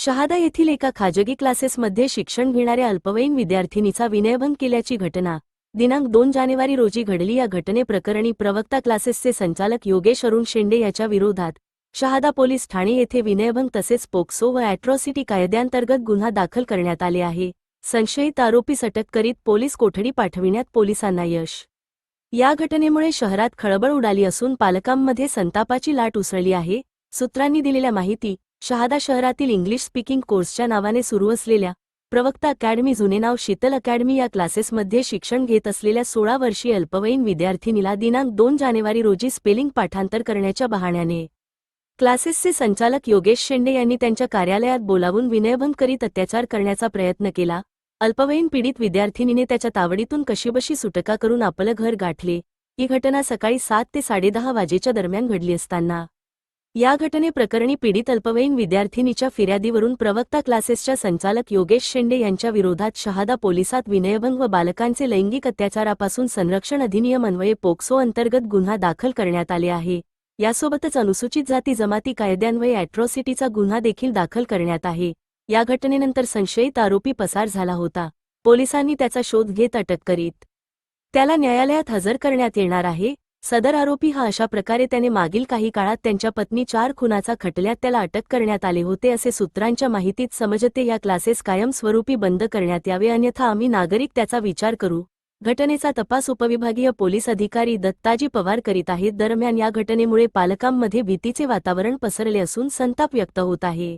शहादा येथील एका खाजगी क्लासेसमध्ये शिक्षण घेणाऱ्या अल्पवयीन विद्यार्थिनीचा विनयभंग केल्याची घटना दिनांक 2 जानेवारी रोजी घडली। या घटनेप्रकरणी प्रवक्ता क्लासेसचे संचालक योगेश अरुण शेंडे याच्या विरोधात शहादा पोलीस ठाणे येथे विनयभंग तसेच पोक्सो व ॲट्रॉसिटी कायद्यांतर्गत गुन्हा दाखल करण्यात आले आहे। संशयित आरोपीस अटक करीत पोलीस कोठडी पाठविण्यात पोलिसांना यश। या घटनेमुळे शहरात खळबळ उडाली असून पालकांमध्ये संतापाची लाट उसळली आहे। सूत्रांनी दिलेल्या माहिती शहादा शहरातील इंग्लिश स्पीकिंग कोर्सच्या नावाने सुरू असलेल्या प्रवक्ता अकॅडमी, जुने नाव शीतल अकॅडमी, या क्लासेसमध्ये शिक्षण घेत असलेल्या 16 वर्षीय अल्पवयीन विद्यार्थिनीला दिनांक 2 जानेवारी रोजी स्पेलिंग पाठांतर करण्याच्या बहाण्याने क्लासेसचे संचालक योगेश शेंडे यांनी त्यांच्या कार्यालयात बोलावून विनयभंग करीत अत्याचार करण्याचा प्रयत्न केला। अल्पवयीन पीडित विद्यार्थिनीने त्याच्या तावडीतून कशीबशी सुटका करून आपलं घर गाठले। ही घटना सकाळी 7 ते 10:30 वाजेच्या दरम्यान घडली असताना या घटनेप्रकरणी पीडित अल्पवयीन विद्यार्थिनीच्या फिर्यादीवरून प्रवक्ता क्लासेसच्या संचालक योगेश शेंडे यांच्या विरोधात शहादा पोलिसात विनयभंग व बालकांचे लैंगिक अत्याचारापासून संरक्षण अधिनियम अन्वये पोक्सो अंतर्गत गुन्हा दाखल करण्यात आले आहे। यासोबतच अनुसूचित जाती जमाती कायद्यान्वये ॲट्रॉसिटीचा गुन्हा देखील दाखल करण्यात आहे। या घटनेनंतर संशयित आरोपी पसार झाला होता। पोलिसांनी त्याचा शोध घेत अटक करीत त्याला न्यायालयात हजर करण्यात येणार आहे। सदर आरोपी हा अशा प्रकारे त्याने मागील काही काळात त्यांच्या पत्नी 4 खुनाचा खटल्यात त्याला अटक करण्यात आले होते असे सूत्रांच्या माहितीत समजते। या क्लासेस कायमस्वरूपी बंद करण्यात यावे, अन्यथा आम्ही नागरिक त्याचा विचार करू। घटनेचा तपास उपविभागीय पोलीस अधिकारी दत्ताजी पवार करीत आहेत। दरम्यान या घटनेमुळे पालकांमध्ये भीतीचे वातावरण पसरले असून संताप व्यक्त होत आहे।